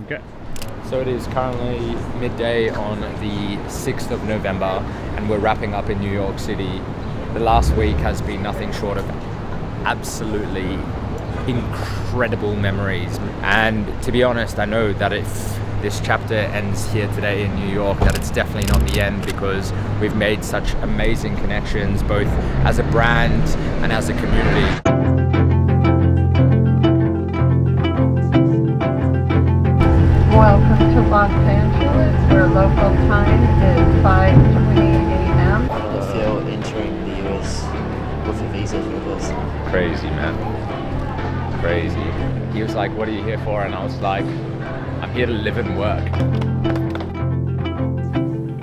Go. So it is currently midday on the 6th of November and we're wrapping up in New York City. The last week has been nothing short of absolutely incredible memories. And to be honest, I know that if this chapter ends here today in New York, that it's definitely not the end, because we've made such amazing connections, both as a brand and as a community. Welcome to Los Angeles, where local time is 5:20 a.m. How did it feel entering the US with a visa for this? Crazy, man. Crazy. He was like, "What are you here for?" And I was like, "I'm here to live and work."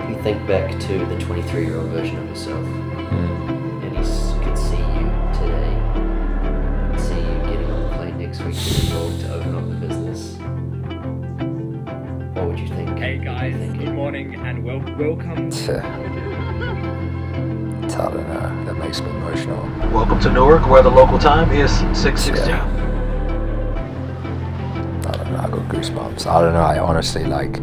If you think back to the 23-year-old version of yourself, and you could see you today, see you getting on the plane next week to New York to open up the business, what would you think? Hey guys, good morning and welcome. I don't know, that makes me emotional. Welcome to Newark, where the local time is 6:16. Yeah. I don't know, I got goosebumps. I don't know, I honestly like...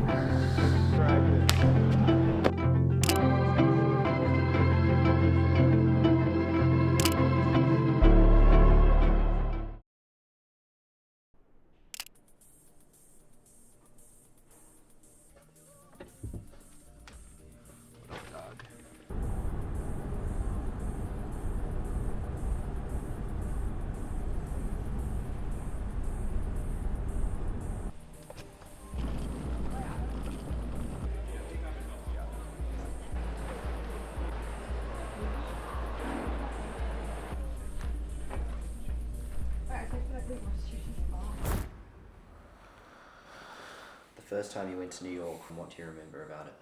The first time you went to New York, what do you remember about it?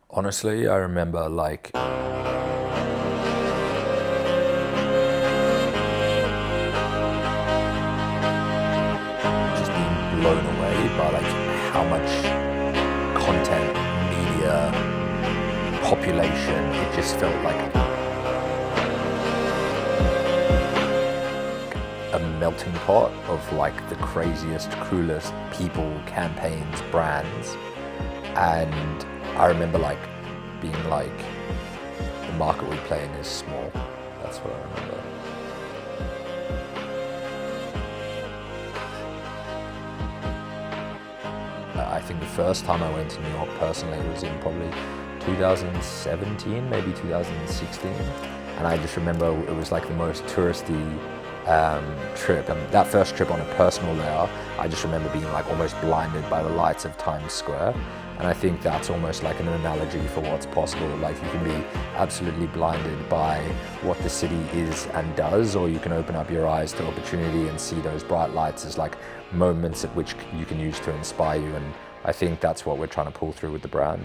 Honestly, I remember like... just being blown away by like how much content, media, population, it just felt like a melting pot of like the craziest, coolest people, campaigns, brands. And I remember like being like, the market we play in is small. That's what I remember. I think the first time I went to New York personally was in probably 2017, maybe 2016. And I just remember it was like the most touristy trip, and that first trip on a personal layer, I just remember being like almost blinded by the lights of Times Square. And I think that's almost like an analogy for what's possible. Like you can be absolutely blinded by what the city is and does, or you can open up your eyes to opportunity and see those bright lights as like moments at which you can use to inspire you. And I think that's what we're trying to pull through with the brand.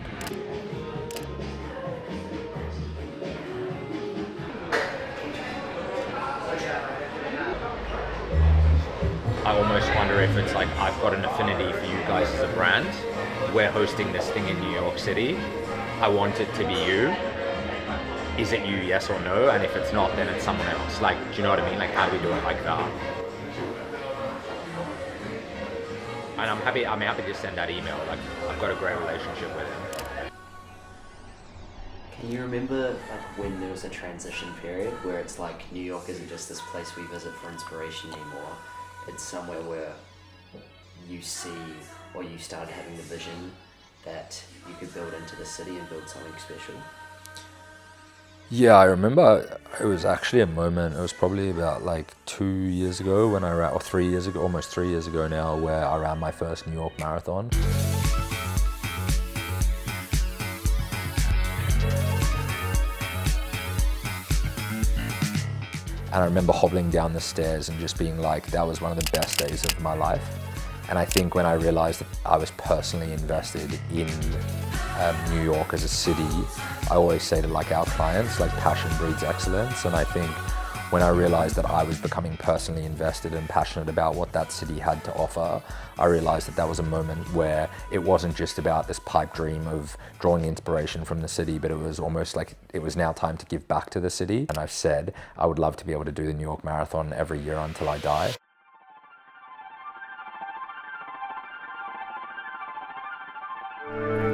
I almost wonder if it's like I've got an affinity for you guys as a brand. We're hosting this thing in New York City. I want it to be you. Is it you, yes or no? And if it's not, then it's someone else. Like, do you know what I mean? Like, how do we do it like that? And I'm happy to send that email. Like, I've got a great relationship with him. Can you remember like when there was a transition period where it's like New York isn't just this place we visit for inspiration anymore? It's somewhere where you see, or you started having the vision that you could build into the city and build something special? Yeah, I remember it was actually a moment, it was probably about like 2 years ago when I ran, or 3 years ago, almost 3 years ago now, where I ran my first New York marathon. And I remember hobbling down the stairs and just being like, that was one of the best days of my life. And I think when I realized that I was personally invested in New York as a city, I always say to like our clients, like passion breeds excellence. And I think when I realized that I was becoming personally invested and passionate about what that city had to offer, I realized that that was a moment where it wasn't just about this pipe dream of drawing inspiration from the city, but it was almost like it was now time to give back to the city. And I've said I would love to be able to do the New York Marathon every year until I die.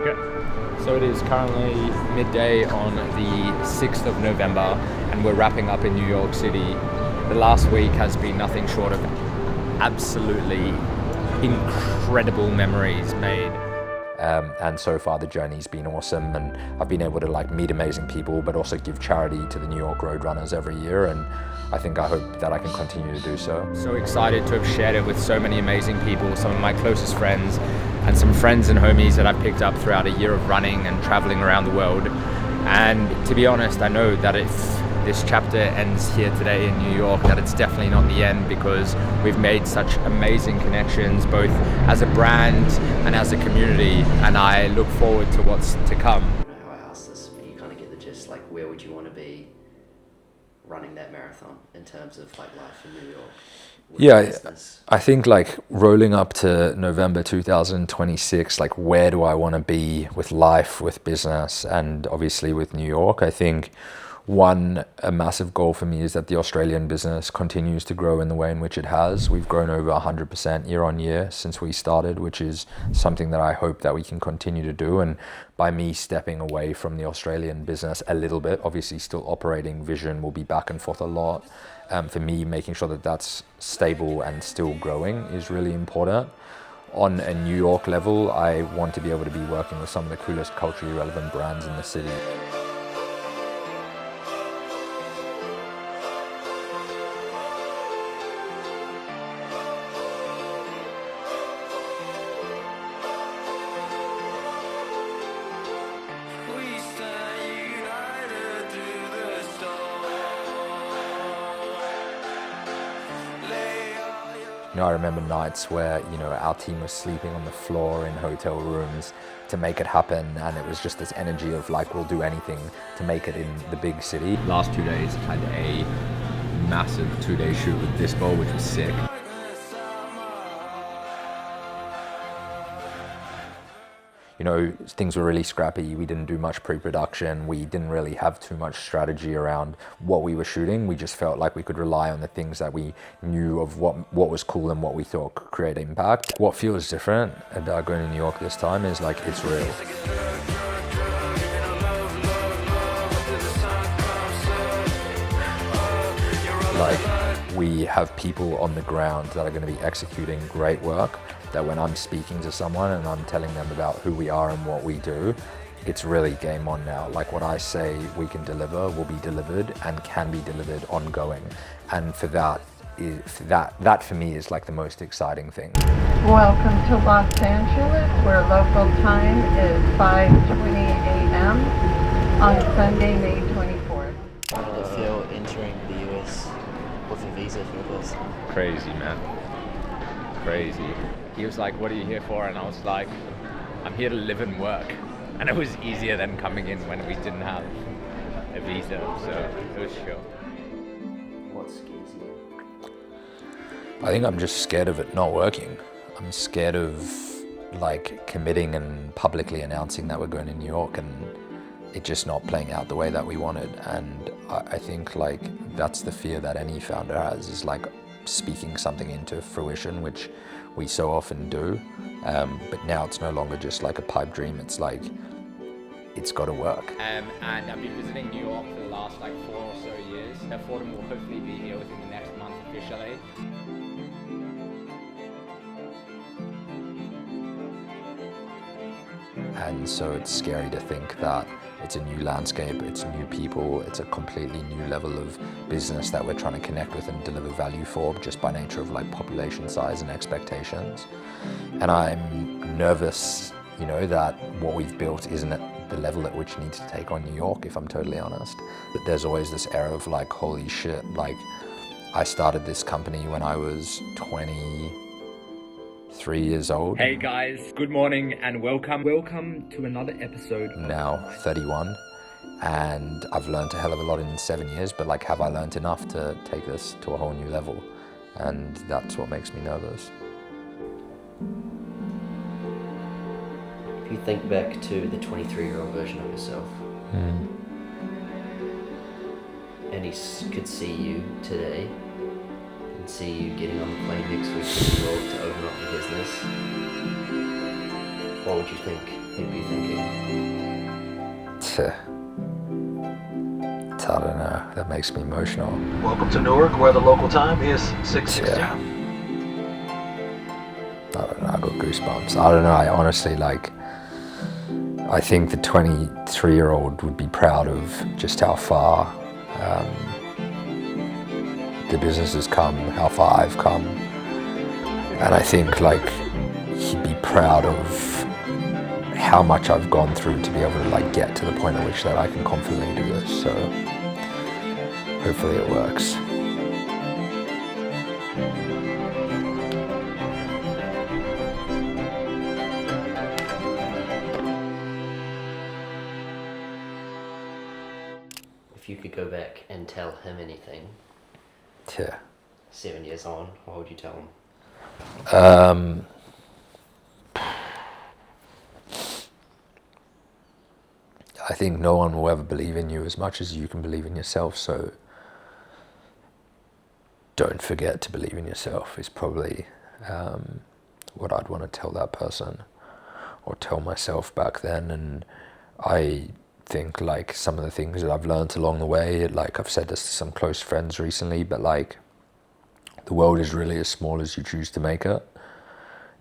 Okay. So it is currently midday on the 6th of November, and we're wrapping up in New York City. The last week has been nothing short of absolutely incredible memories made. And so far the journey's been awesome, and I've been able to like meet amazing people, but also give charity to the New York Roadrunners every year, and I hope that I can continue to do so. So excited to have shared it with so many amazing people, some of my closest friends, and some friends and homies that I've picked up throughout a year of running and traveling around the world. And to be honest, I know that if this chapter ends here today in New York, that it's definitely not the end, because we've made such amazing connections, both as a brand and as a community, and I look forward to what's to come. I don't know how I asked this, but you kind of get the gist. Like, where would you want to be running that marathon in terms of like life in New York? Yeah, I think like rolling up to November 2026, like where do I want to be with life, with business, and obviously with New York? I think a massive goal for me is that the Australian business continues to grow in the way in which it has. We've grown over 100% year on year since we started, which is something that I hope that we can continue to do. And by me stepping away from the Australian business a little bit, obviously still operating Vision, will be back and forth a lot. For me, making sure that that's stable and still growing is really important. On a New York level, I want to be able to be working with some of the coolest culturally relevant brands in the city. You know, I remember nights where, you know, our team was sleeping on the floor in hotel rooms to make it happen, and it was just this energy of like, we'll do anything to make it in the big city. Last 2 days had a massive 2-day shoot with Dispo, which was sick. You know, things were really scrappy. We didn't do much pre-production. We didn't really have too much strategy around what we were shooting. We just felt like we could rely on the things that we knew of what was cool and what we thought could create impact. What feels different about going to New York this time is like, it's real. Like, we have people on the ground that are going to be executing great work, that when I'm speaking to someone and I'm telling them about who we are and what we do, it's really game on now. Like, what I say we can deliver will be delivered and can be delivered ongoing. And for that for me is like the most exciting thing. Welcome to Los Angeles, where local time is 5:20 a.m. on Sunday, May 24th. How did it feel entering the US with a visa for the first time? Crazy, man. Crazy. He was like, what are you here for? And I was like, I'm here to live and work. And it was easier than coming in when we didn't have a visa, so it was chill. What scares you? I think I'm just scared of it not working. I'm scared of like committing and publicly announcing that we're going to New York and it just not playing out the way that we wanted. And I think like that's the fear that any founder has, is like speaking something into fruition, which we so often do. But now it's no longer just like a pipe dream. It's like, it's got to work. And I've been visiting New York for the last like 4 or so years. Fortem will hopefully be here within the next month officially. And so it's scary to think that it's a new landscape, it's new people, it's a completely new level of business that we're trying to connect with and deliver value for, just by nature of like population size and expectations. And I'm nervous, you know, that what we've built isn't at the level at which we need to take on New York, if I'm totally honest. But there's always this air of like, holy shit, like I started this company when I was 23 years old. Hey guys, good morning and welcome. Welcome to another episode. Now 31, and I've learned a hell of a lot in 7 years, but like, have I learned enough to take this to a whole new level? And that's what makes me nervous. If you think back to the 23-year-old version of yourself, and he could see you today, and see you getting on the plane next week to New York to open up your business, what would you think he'd be thinking? I don't know, that makes me emotional. Welcome to Newark, where the local time is 6:16. Yeah. I don't know, I got goosebumps. I don't know, I honestly, like, I think the 23-year-old would be proud of just how far the business has come, how far I've come. And I think, like, he'd be proud of how much I've gone through to be able to, like, get to the point at which that I can confidently do this. So hopefully it works. If you could go back and tell him anything, Yeah. 7 years on, what would you tell him? I think no one will ever believe in you as much as you can believe in yourself, so don't forget to believe in yourself is probably what I'd want to tell that person or tell myself back then. And I think, like, some of the things that I've learned along the way, like I've said this to some close friends recently, but like, the world is really as small as you choose to make it,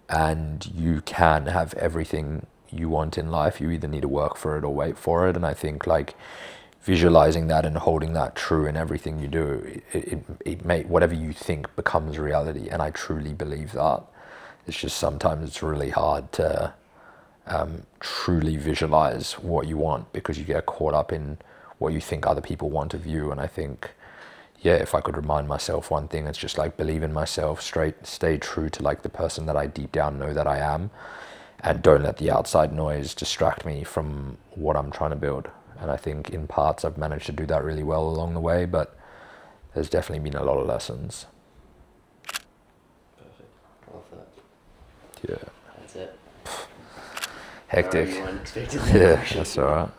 and you can have everything you want in life. You either need to work for it or wait for it. And I think, like, visualizing that and holding that true in everything you do, it may, whatever you think becomes reality. And I truly believe that. It's just sometimes it's really hard to truly visualize what you want, because you get caught up in what you think other people want of you. And I think, yeah, if I could remind myself one thing, it's just like, believe in myself, stay true to, like, the person that I deep down know that I am, and don't let the outside noise distract me from what I'm trying to build. And I think in parts I've managed to do that really well along the way, but there's definitely been a lot of lessons. Perfect. Love that. Yeah. That's it. Hectic. Sorry, you weren't expecting Yeah, that. that's all right.